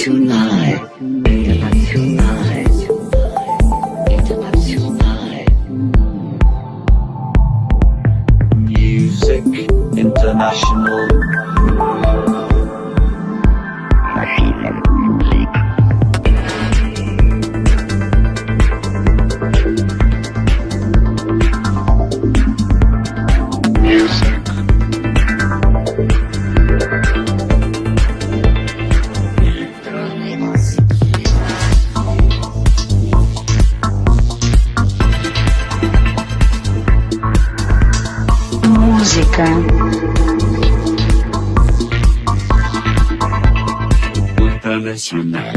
International. Music International. Música. International.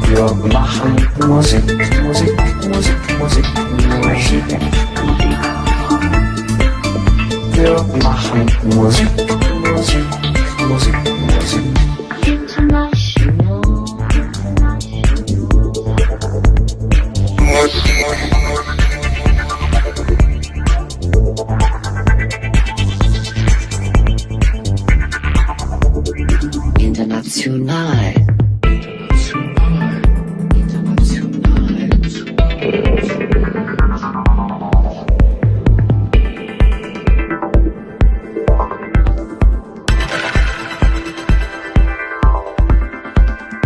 Wir machen Musik, Musik, Musik, Musik, Musik. Wir machen Musik, Musik, Musik, Musik. International.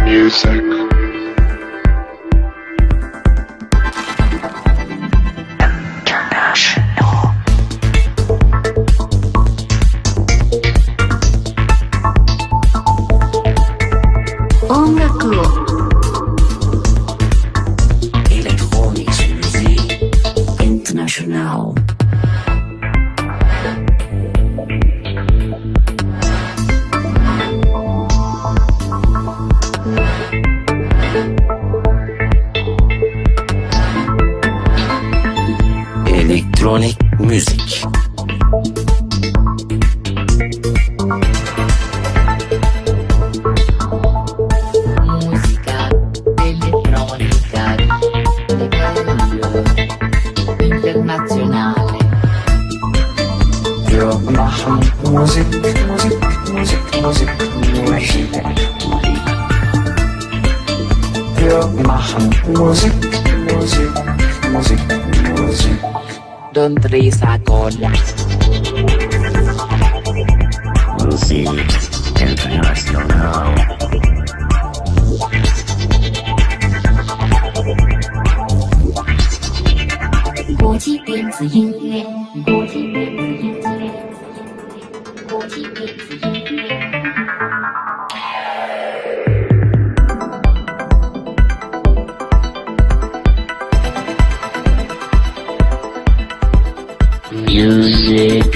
Music. Elektronische Musik. International. Electronic music. Musica elettronica di Belgio internazionale. Wir machen Musik, Musik, Musik, Musik, Musik. Wir machen Musik, Musik, Musik, Musik. ดนตรีสากล Musik International. 国际电子音乐，国际电子音乐，国际电子音乐。Music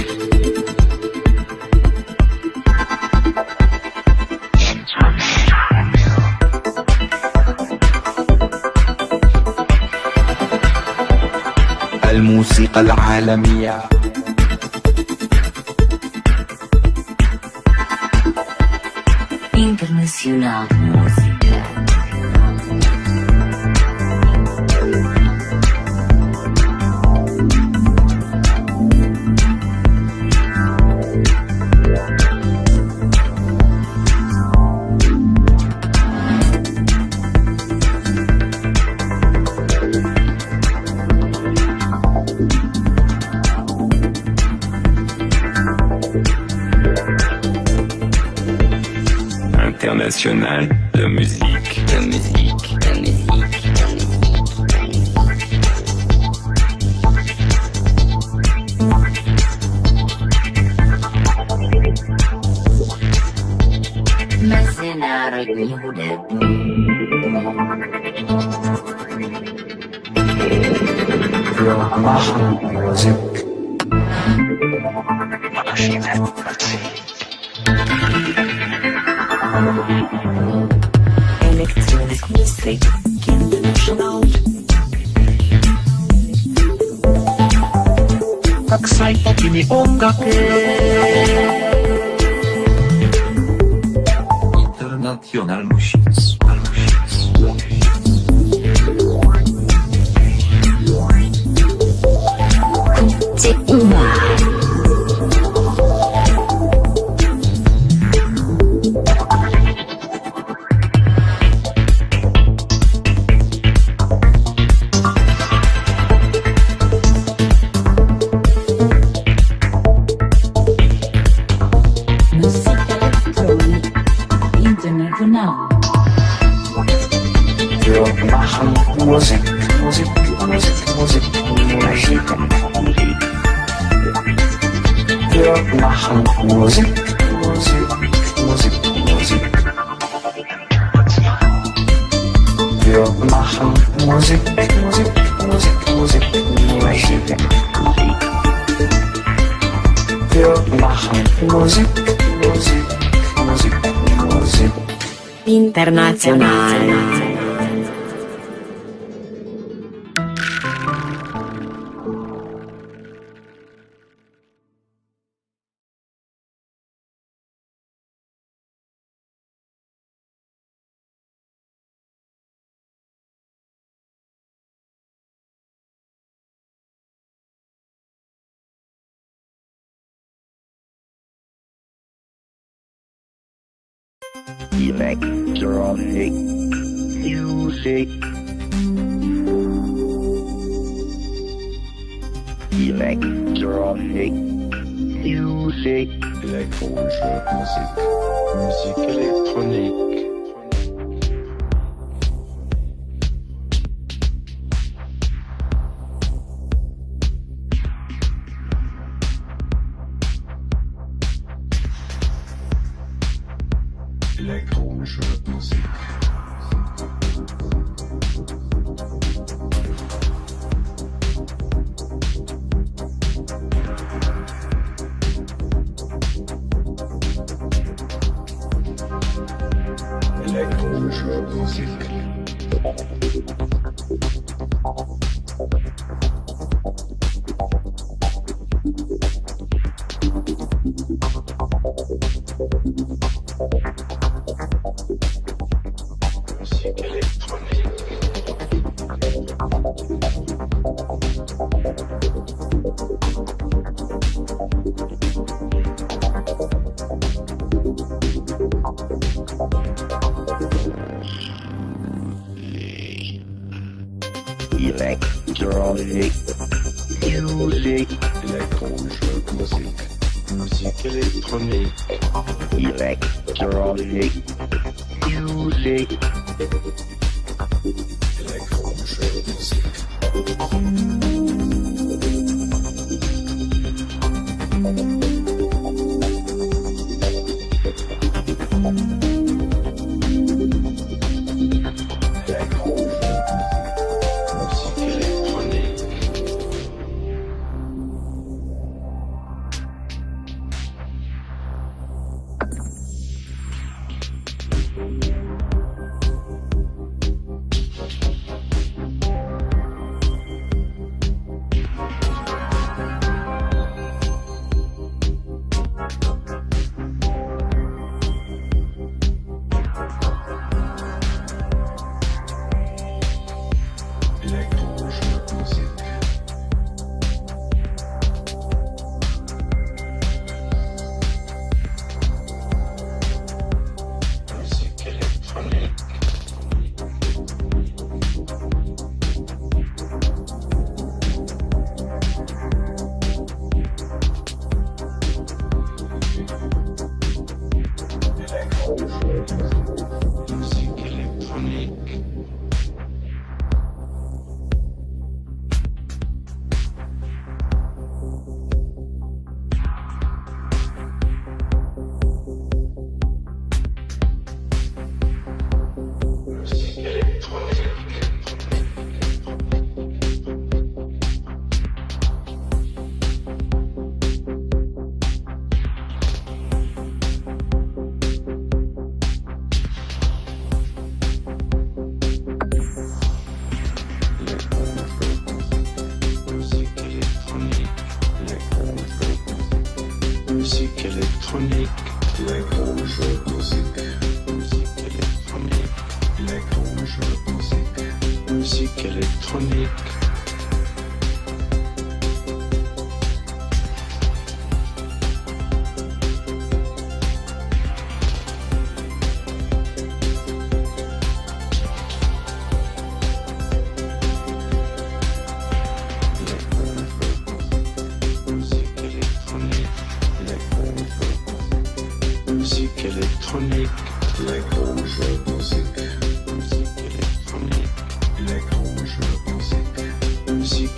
الموسيقى العالمية. International música. International de musique, de musique, de musique. Mercenary Unit. Wir machen Musik. Electronic music international. Kaksai toki ni ongaku. International musik. machen Musik, Musik, Musik, Musik, Musik. Wir machen Musik, Musik, Musik, Musik. Wir machen Musik, Musik, Musik, Musik, Musik. Wir machen Musik, Musik, Musik, Musik. Internazionale. Electronic music. Electronic music. Elektronische Musik. Musik Elektronik. Elektronische Musik. Elektronische Musik. Electronic music. Elektronische Musik. Musik Elektronik. Electronic music. Elektronische Musik.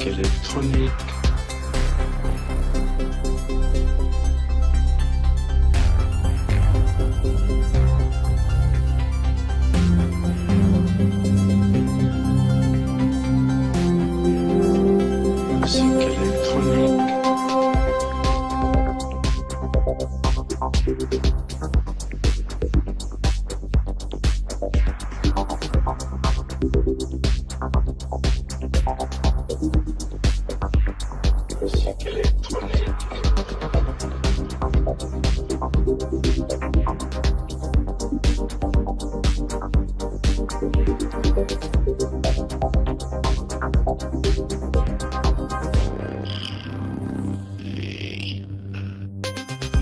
Musique électronique. Musique électronique. Musique électronique.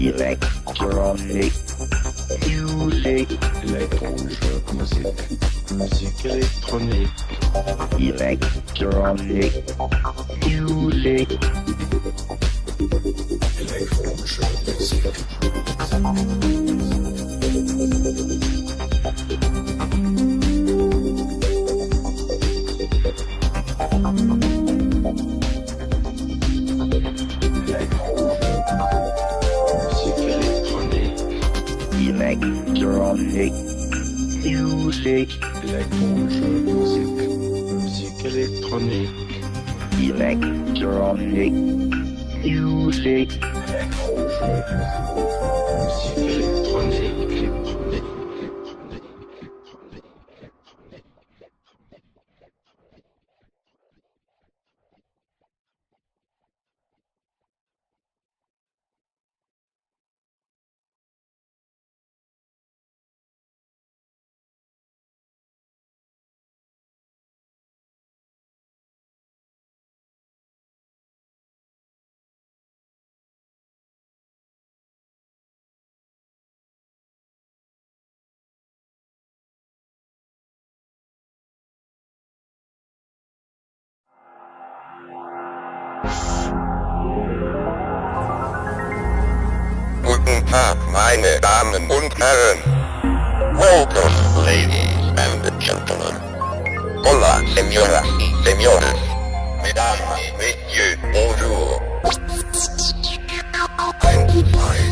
Electronic music. Électronische Musik. Musique électronique. Electronic music. Elektronische Musik. Electronic music. Elektronische Musik. Musik électronique. Electronic music. Musique électronique. Guten Tag, meine Damen und Herren. Welcome, ladies and gentlemen. Hola, señoras y señores. Mesdames et messieurs, bonjour. 1, 2, 3.